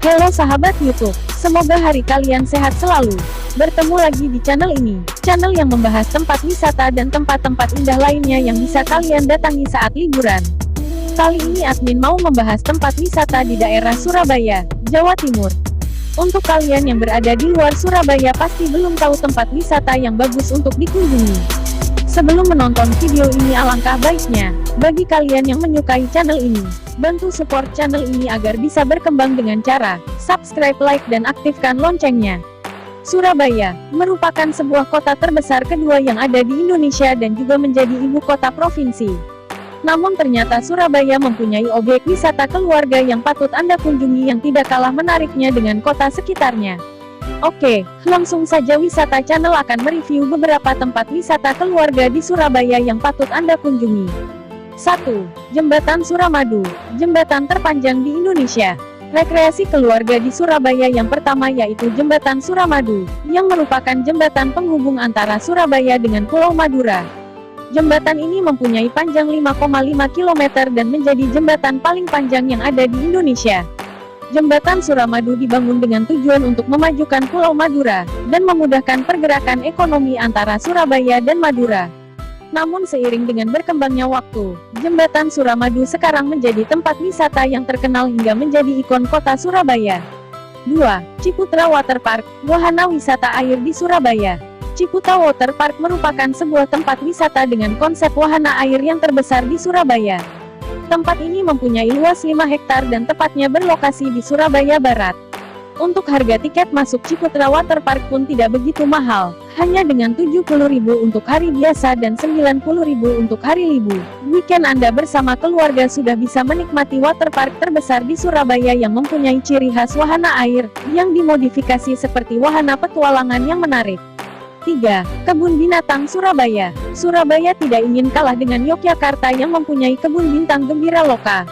Halo sahabat YouTube, semoga hari kalian sehat selalu. Bertemu lagi di channel ini, channel yang membahas tempat wisata dan tempat-tempat indah lainnya yang bisa kalian datangi saat liburan. Kali ini admin mau membahas tempat wisata di daerah Surabaya, Jawa Timur. Untuk kalian yang berada di luar Surabaya pasti belum tahu tempat wisata yang bagus untuk dikunjungi. Sebelum menonton video ini alangkah baiknya, bagi kalian yang menyukai channel ini, bantu support channel ini agar bisa berkembang dengan cara subscribe, like, dan aktifkan loncengnya. Surabaya merupakan sebuah kota terbesar kedua yang ada di Indonesia dan juga menjadi ibu kota provinsi. Namun ternyata Surabaya mempunyai objek wisata keluarga yang patut Anda kunjungi yang tidak kalah menariknya dengan kota sekitarnya. Oke, langsung saja Wisata Channel akan mereview beberapa tempat wisata keluarga di Surabaya yang patut Anda kunjungi. 1. Jembatan Suramadu, jembatan terpanjang di Indonesia. Rekreasi keluarga di Surabaya yang pertama yaitu Jembatan Suramadu, yang merupakan jembatan penghubung antara Surabaya dengan Pulau Madura. Jembatan ini mempunyai panjang 5,5 km dan menjadi jembatan paling panjang yang ada di Indonesia. Jembatan Suramadu dibangun dengan tujuan untuk memajukan Pulau Madura, dan memudahkan pergerakan ekonomi antara Surabaya dan Madura. Namun seiring dengan berkembangnya waktu, Jembatan Suramadu sekarang menjadi tempat wisata yang terkenal hingga menjadi ikon kota Surabaya. 2. Ciputra Waterpark, wahana wisata air di Surabaya. Ciputra Waterpark merupakan sebuah tempat wisata dengan konsep wahana air yang terbesar di Surabaya. Tempat ini mempunyai luas 5 hektar dan tepatnya berlokasi di Surabaya Barat. Untuk harga tiket masuk Ciputra Waterpark pun tidak begitu mahal, hanya dengan Rp70.000 untuk hari biasa dan Rp90.000 untuk hari libur. Weekend Anda bersama keluarga sudah bisa menikmati waterpark terbesar di Surabaya yang mempunyai ciri khas wahana air, yang dimodifikasi seperti wahana petualangan yang menarik. 3. Kebun Binatang Surabaya. Surabaya tidak ingin kalah dengan Yogyakarta yang mempunyai kebun binatang Gembira Loka.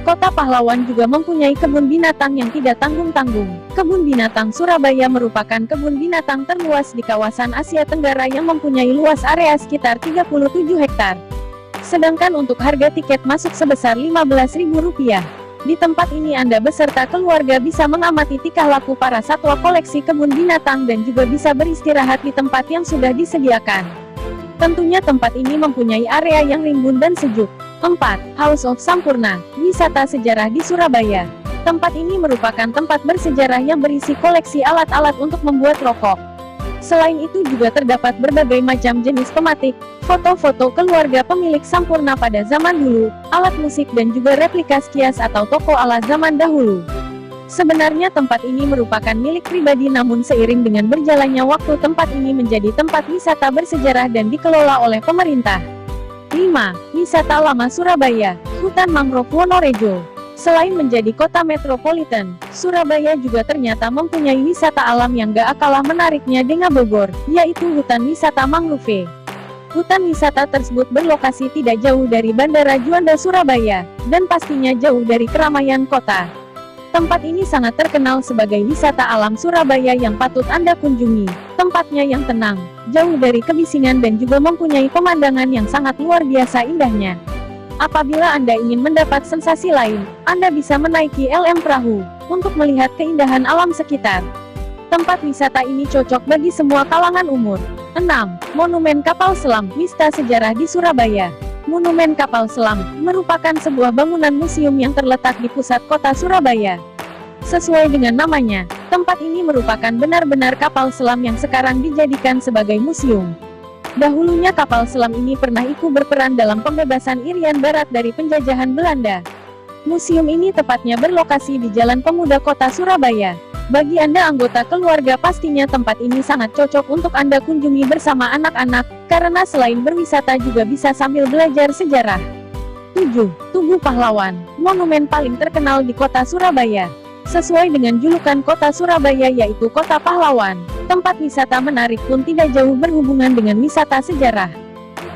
Kota Pahlawan juga mempunyai kebun binatang yang tidak tanggung-tanggung. Kebun Binatang Surabaya merupakan kebun binatang terluas di kawasan Asia Tenggara yang mempunyai luas area sekitar 37 hektar. Sedangkan untuk harga tiket masuk sebesar Rp15.000. Di tempat ini Anda beserta keluarga bisa mengamati tingkah laku para satwa koleksi kebun binatang dan juga bisa beristirahat di tempat yang sudah disediakan. Tentunya tempat ini mempunyai area yang rimbun dan sejuk. 4. House of Sampurna, wisata sejarah di Surabaya. Tempat ini merupakan tempat bersejarah yang berisi koleksi alat-alat untuk membuat rokok. Selain itu juga terdapat berbagai macam jenis pematik, foto-foto keluarga pemilik Sampurna pada zaman dulu, alat musik dan juga replika kias atau toko ala zaman dahulu. Sebenarnya tempat ini merupakan milik pribadi namun seiring dengan berjalannya waktu tempat ini menjadi tempat wisata bersejarah dan dikelola oleh pemerintah. 5. Wisata Lama Surabaya, Hutan Mangrove Wonorejo. Selain menjadi kota metropolitan, Surabaya juga ternyata mempunyai wisata alam yang gak kalah menariknya dengan Bogor, yaitu hutan wisata mangrove. Hutan wisata tersebut berlokasi tidak jauh dari Bandara Juanda Surabaya, dan pastinya jauh dari keramaian kota. Tempat ini sangat terkenal sebagai wisata alam Surabaya yang patut Anda kunjungi. Tempatnya yang tenang, jauh dari kebisingan dan juga mempunyai pemandangan yang sangat luar biasa indahnya. Apabila Anda ingin mendapat sensasi lain, Anda bisa menaiki LM Perahu, untuk melihat keindahan alam sekitar. Tempat wisata ini cocok bagi semua kalangan umur. 6. Monumen Kapal Selam, Wista Sejarah di Surabaya. Monumen Kapal Selam, merupakan sebuah bangunan museum yang terletak di pusat kota Surabaya. Sesuai dengan namanya, tempat ini merupakan benar-benar kapal selam yang sekarang dijadikan sebagai museum. Dahulunya kapal selam ini pernah ikut berperan dalam pembebasan Irian Barat dari penjajahan Belanda. Museum ini tepatnya berlokasi di Jalan Pemuda Kota Surabaya. Bagi Anda anggota keluarga pastinya tempat ini sangat cocok untuk Anda kunjungi bersama anak-anak, karena selain berwisata juga bisa sambil belajar sejarah. 7. Tugu Pahlawan, monumen paling terkenal di kota Surabaya. Sesuai dengan julukan kota Surabaya yaitu Kota Pahlawan, tempat wisata menarik pun tidak jauh berhubungan dengan wisata sejarah,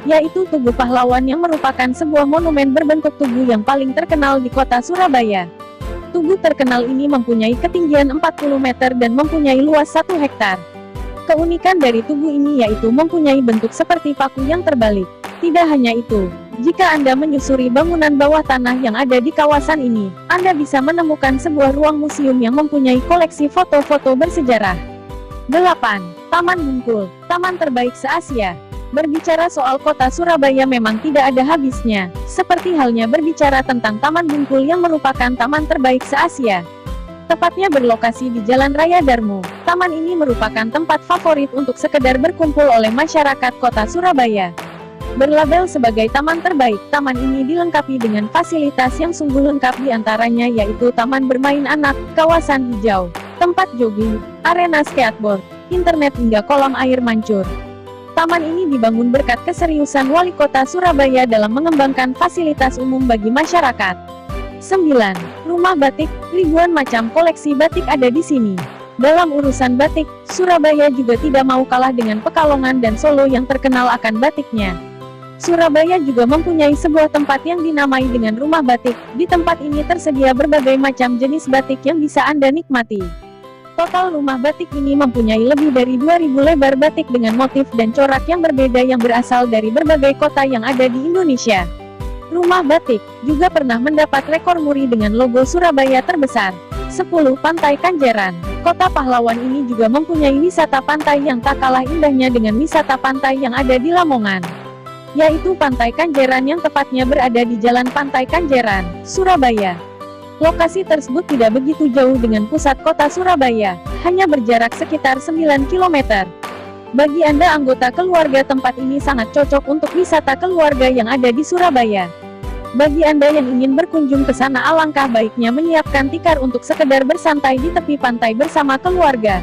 yaitu Tugu Pahlawan yang merupakan sebuah monumen berbentuk tugu yang paling terkenal di kota Surabaya. Tugu terkenal ini mempunyai ketinggian 40 meter dan mempunyai luas 1 hektar. Keunikan dari tugu ini yaitu mempunyai bentuk seperti paku yang terbalik. Tidak hanya itu, Jika Anda menyusuri bangunan bawah tanah yang ada di kawasan ini, Anda bisa menemukan sebuah ruang museum yang mempunyai koleksi foto-foto bersejarah. 8. Taman Bungkul, taman terbaik se-Asia. Berbicara soal kota Surabaya memang tidak ada habisnya, seperti halnya berbicara tentang Taman Bungkul yang merupakan taman terbaik se-Asia. Tepatnya berlokasi di Jalan Raya Darmo, taman ini merupakan tempat favorit untuk sekedar berkumpul oleh masyarakat kota Surabaya. Berlabel sebagai taman terbaik, taman ini dilengkapi dengan fasilitas yang sungguh lengkap diantaranya yaitu taman bermain anak, kawasan hijau, tempat jogging, arena skateboard, internet hingga kolam air mancur. Taman ini dibangun berkat keseriusan Wali Kota Surabaya dalam mengembangkan fasilitas umum bagi masyarakat. 9. Rumah batik, ribuan macam koleksi batik ada di sini. Dalam urusan batik, Surabaya juga tidak mau kalah dengan Pekalongan dan Solo yang terkenal akan batiknya. Surabaya juga mempunyai sebuah tempat yang dinamai dengan rumah batik. Di tempat ini tersedia berbagai macam jenis batik yang bisa Anda nikmati. Total rumah batik ini mempunyai lebih dari 2000 lebar batik dengan motif dan corak yang berbeda yang berasal dari berbagai kota yang ada di Indonesia. Rumah batik juga pernah mendapat rekor muri dengan logo Surabaya terbesar. 10. Pantai Kanjeran. Kota pahlawan ini juga mempunyai wisata pantai yang tak kalah indahnya dengan wisata pantai yang ada di Lamongan, yaitu Pantai Kanjeran yang tepatnya berada di Jalan Pantai Kanjeran, Surabaya. Lokasi tersebut tidak begitu jauh dengan pusat kota Surabaya, hanya berjarak sekitar 9 km. Bagi Anda anggota keluarga, tempat ini sangat cocok untuk wisata keluarga yang ada di Surabaya. Bagi Anda yang ingin berkunjung ke sana, alangkah baiknya menyiapkan tikar untuk sekedar bersantai di tepi pantai bersama keluarga.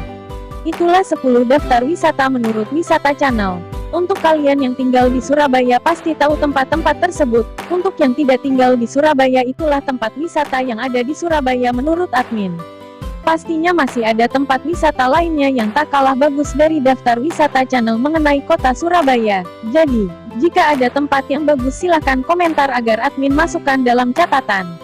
Itulah 10 daftar wisata menurut Wisata Channel. Untuk kalian yang tinggal di Surabaya pasti tahu tempat-tempat tersebut. Untuk yang tidak tinggal di Surabaya, itulah tempat wisata yang ada di Surabaya menurut admin. Pastinya masih ada tempat wisata lainnya yang tak kalah bagus dari daftar Wisata Channel mengenai kota Surabaya. Jadi, jika ada tempat yang bagus silahkan komentar agar admin masukkan dalam catatan.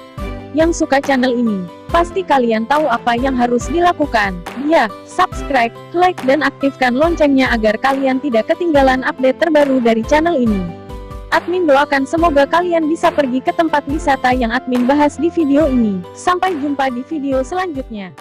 Yang suka channel ini, pasti kalian tahu apa yang harus dilakukan. Ya, subscribe, like dan aktifkan loncengnya agar kalian tidak ketinggalan update terbaru dari channel ini. Admin doakan semoga kalian bisa pergi ke tempat wisata yang admin bahas di video ini. Sampai jumpa di video selanjutnya.